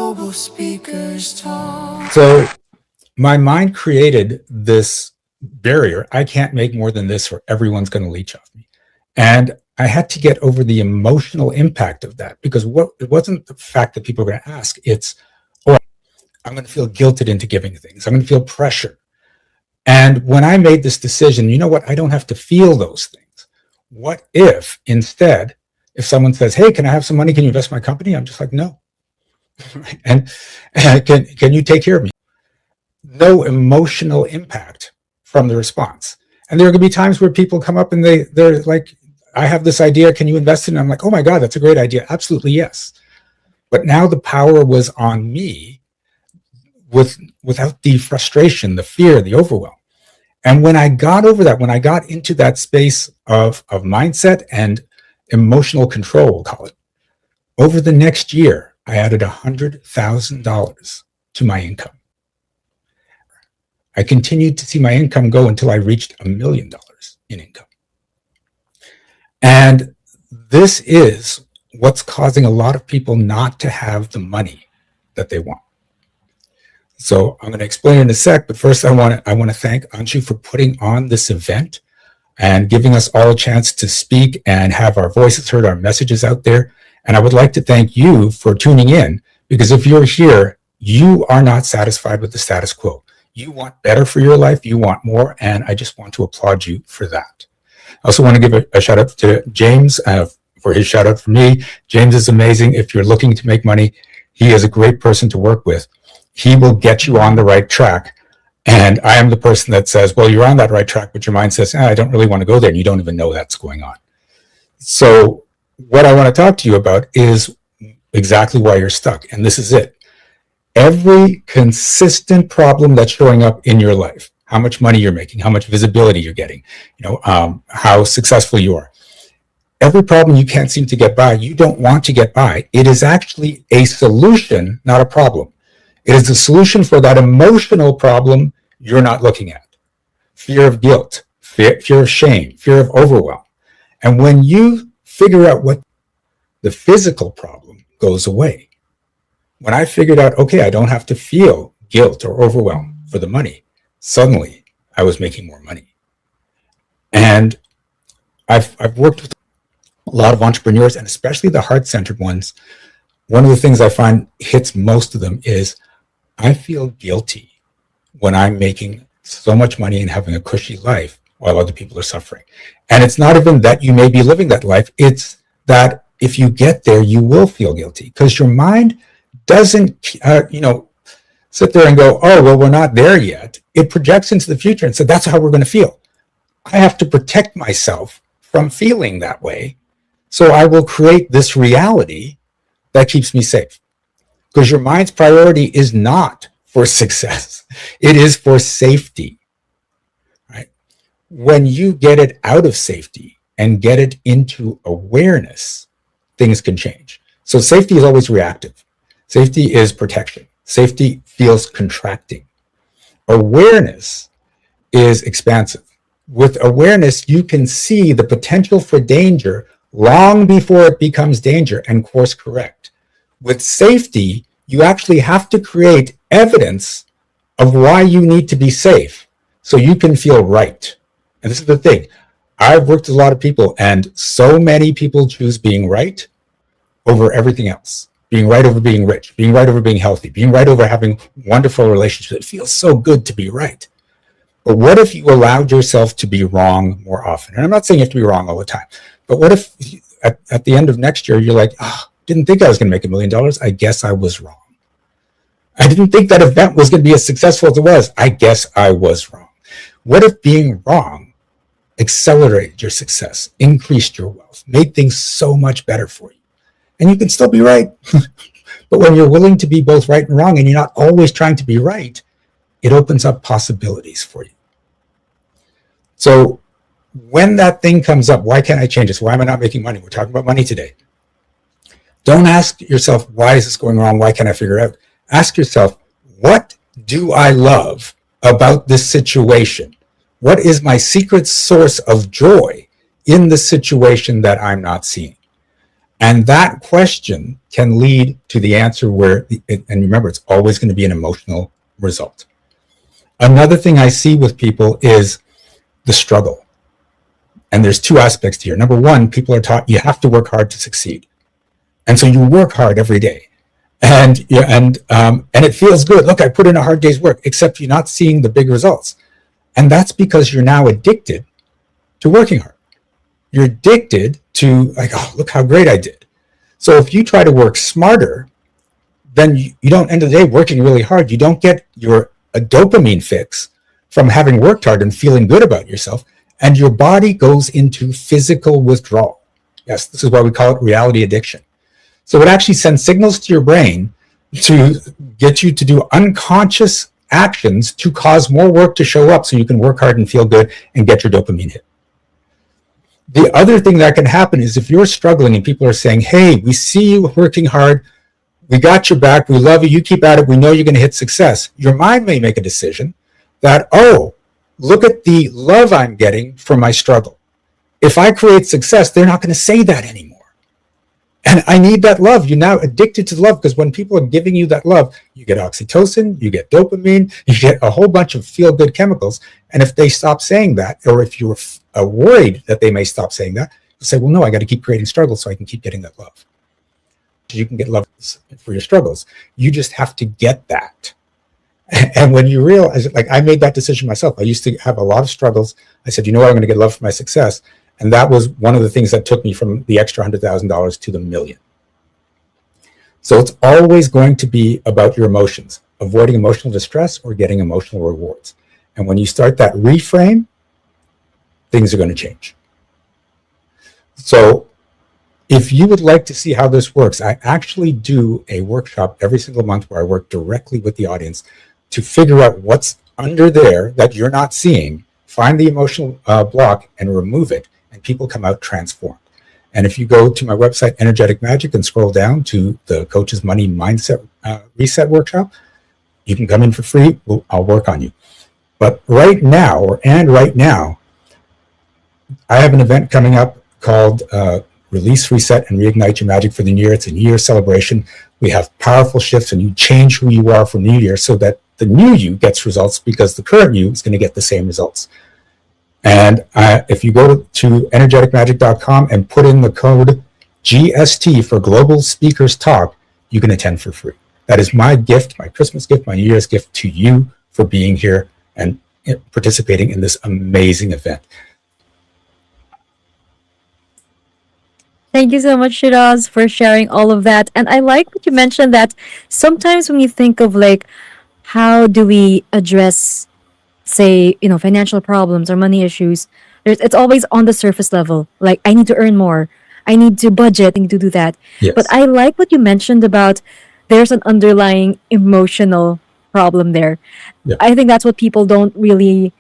global speakers talk. So my mind created this barrier. I can't make more than this or everyone's going to leech off me. And I had to get over the emotional impact of that, because it wasn't the fact that people are going to ask. It's, oh, I'm going to feel guilted into giving things. I'm going to feel pressure. And when I made this decision, you know what? I don't have to feel those things. What if instead, if someone says, hey, can I have some money? Can you invest in my company? I'm just like, no. and can you take care of me? No emotional impact from the response. And there are going to be times where people come up and they're like, I have this idea, can you invest in it? I'm like, oh my God, that's a great idea. Absolutely, yes. But now the power was on me without the frustration, the fear, the overwhelm. And when I got over that, when I got into that space of mindset and emotional control, we'll call it, over the next year, I added $100,000 to my income. I continued to see my income go until I reached $1 million in income. And this is what's causing a lot of people not to have the money that they want. So I'm going to explain in a sec, but first I want to thank Anshu for putting on this event and giving us all a chance to speak and have our voices heard, our messages out there. And I would like to thank you for tuning in, because if you're here, you are not satisfied with the status quo. You want better for your life, you want more, and I just want to applaud you for that. I also want to give a shout out to James for his shout out for me. James is amazing. If you're looking to make money, he is a great person to work with. He will get you on the right track. And I am the person that says, well, you're on that right track, but your mind says, I don't really want to go there. And you don't even know that's going on. So what I want to talk to you about is exactly why you're stuck. And this is it. Every consistent problem that's showing up in your life, how much money you're making, how much visibility you're getting, how successful you are. Every problem you can't seem to get by, you don't want to get by. It is actually a solution, not a problem. It is a solution for that emotional problem you're not looking at. Fear of guilt, fear of shame, fear of overwhelm. And when you figure out what the physical problem goes away. When I figured out, okay, I don't have to feel guilt or overwhelm for the money, suddenly I was making more money. And I've worked with a lot of entrepreneurs, and especially the heart-centered ones. One of the things I find hits most of them is I feel guilty when I'm making so much money and having a cushy life while other people are suffering. And it's not even that you may be living that life. It's that if you get there, you will feel guilty, because your mind doesn't, sit there and go, oh, well, we're not there yet. It projects into the future and says, that's how we're going to feel. I have to protect myself from feeling that way. So I will create this reality that keeps me safe. Because your mind's priority is not for success. It is for safety, right? When you get it out of safety and get it into awareness, things can change. So safety is always reactive. Safety is protection. Safety feels contracting. Awareness is expansive. With awareness, you can see the potential for danger long before it becomes danger and course correct. With safety, you actually have to create evidence of why you need to be safe so you can feel right. And this is the thing. I've worked with a lot of people, and so many people choose being right over everything else. Being right over being rich, being right over being healthy, being right over having wonderful relationships. It feels so good to be right. But what if you allowed yourself to be wrong more often? And I'm not saying you have to be wrong all the time, but what if at the end of next year, you're like, didn't think I was going to make $1 million. I guess I was wrong. I didn't think that event was going to be as successful as it was. I guess I was wrong. What if being wrong accelerated your success, increased your wealth, made things so much better for you? And you can still be right. But when you're willing to be both right and wrong, and you're not always trying to be right, it opens up possibilities for you. So when that thing comes up, why can't I change this? Why am I not making money? We're talking about money today. Don't ask yourself, why is this going wrong? Why can't I figure it out? Ask yourself, what do I love about this situation? What is my secret source of joy in the situation that I'm not seeing? And that question can lead to the answer and remember, it's always going to be an emotional result. Another thing I see with people is the struggle. And there's two aspects here. Number one, people are taught you have to work hard to succeed. And so you work hard every day. And it feels good. Look, I put in a hard day's work, except you're not seeing the big results. And that's because you're now addicted to working hard. You're addicted to like, oh, look how great I did. So if you try to work smarter, then you don't end the day working really hard. You don't get a dopamine fix from having worked hard and feeling good about yourself. And your body goes into physical withdrawal. Yes, this is why we call it reality addiction. So it actually sends signals to your brain to get you to do unconscious actions to cause more work to show up so you can work hard and feel good and get your dopamine hit. The other thing that can happen is if you're struggling and people are saying, hey, we see you working hard, we got your back, we love you, you keep at it, we know you're going to hit success. Your mind may make a decision that, oh, look at the love I'm getting from my struggle. If I create success, they're not going to say that anymore. And I need that love. You're now addicted to love because when people are giving you that love, you get oxytocin, you get dopamine, you get a whole bunch of feel-good chemicals. And if they stop saying that, or if you're worried that they may stop saying that, you say, well, no, I got to keep creating struggles so I can keep getting that love. You can get love for your struggles. You just have to get that. And when you realize, like I made that decision myself. I used to have a lot of struggles. I said, you know what, I'm going to get love for my success. And that was one of the things that took me from the extra $100,000 to the million. So it's always going to be about your emotions, avoiding emotional distress or getting emotional rewards. And when you start that reframe, things are going to change. So if you would like to see how this works, I actually do a workshop every single month where I work directly with the audience to figure out what's under there that you're not seeing, find the emotional block and remove it, and people come out transformed. And if you go to my website, Energetic Magic, and scroll down to the Coach's Money Mindset Reset Workshop, you can come in for free. I'll work on you. But right now, I have an event coming up called Release, Reset, and Reignite Your Magic for the New Year. It's a New Year celebration. We have powerful shifts, and you change who you are for New Year so that the new you gets results because the current you is going to get the same results. And if you go to energeticmagic.com and put in the code GST for Global Speakers Talk, you can attend for free. That is my gift, my Christmas gift, my New Year's gift to you for being here and participating in this amazing event. Thank you so much, Shiraz, for sharing all of that. And I like what you mentioned that sometimes when you think of like, how do we address, say, financial problems or money issues, it's always on the surface level. Like, I need to earn more. I need to budget. I need to do that. Yes. But I like what you mentioned about there's an underlying emotional problem there. Yeah. I think that's what people don't really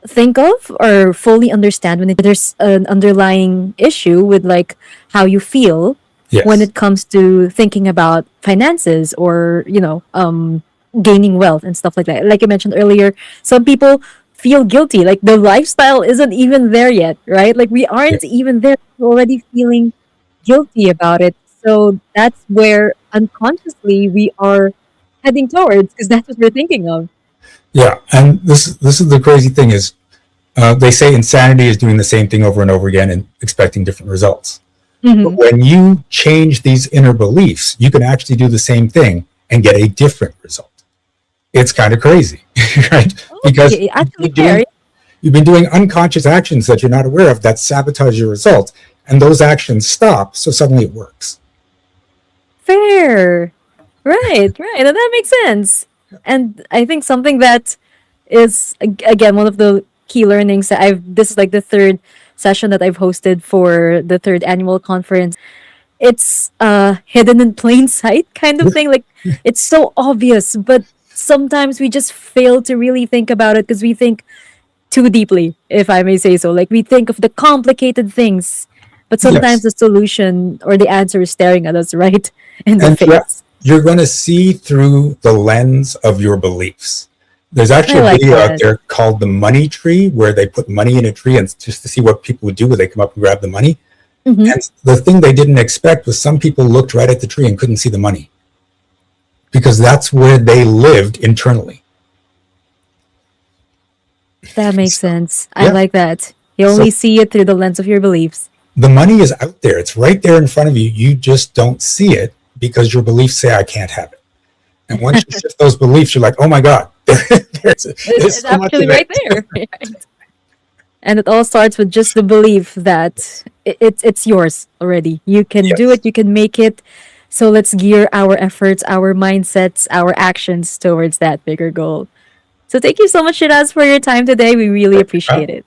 think of or fully understand when there's an underlying issue with like how you feel Yes. when it comes to thinking about finances or gaining wealth and stuff like that. Like you mentioned earlier, some people feel guilty, like the lifestyle isn't even there yet, right? Like we aren't even there, we're already feeling guilty about it. So that's where unconsciously we are heading towards, because that's what we're thinking of. Yeah, and this is the crazy thing is they say insanity is doing the same thing over and over again and expecting different results. Mhm. But when you change these inner beliefs, you can actually do the same thing and get a different result. It's kind of crazy, right? Because Okay, actually, you've been doing unconscious actions that you're not aware of that sabotage your result, and those actions stop, so suddenly it works. fair. Right, and that makes sense. And I think something that is again one of the key learnings that this is like the third session that I've hosted for the third annual conference. It's hidden in plain sight kind of thing. Like it's so obvious, but sometimes we just fail to really think about it because we think too deeply, if I may say so. Like we think of the complicated things, but sometimes the solution or the answer is staring at us right in the face. You're going to see through the lens of your beliefs. There's actually a video out there called the money tree, where they put money in a tree and just to see what people would do when they come up and grab the money. Mm-hmm. And the thing they didn't expect was some people looked right at the tree and couldn't see the money because that's where they lived internally. That makes So, sense. I yeah. like that. You So only see it through the lens of your beliefs. the money is out there. It's right there in front of you. You just don't see it because your beliefs say I can't have it. And once you shift those beliefs, you're like, oh my God, there's It's so much actually of right it. there. Right. And it all starts with just the belief that it's yours already. You can do Yes. it. You can make it. So let's gear our efforts, our mindsets, our actions towards that bigger goal. So thank you so much, Shiraz, for your time today. We really appreciate it.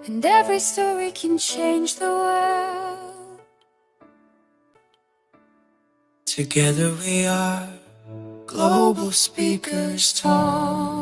and every story can change the world. Together we are global speakers talk.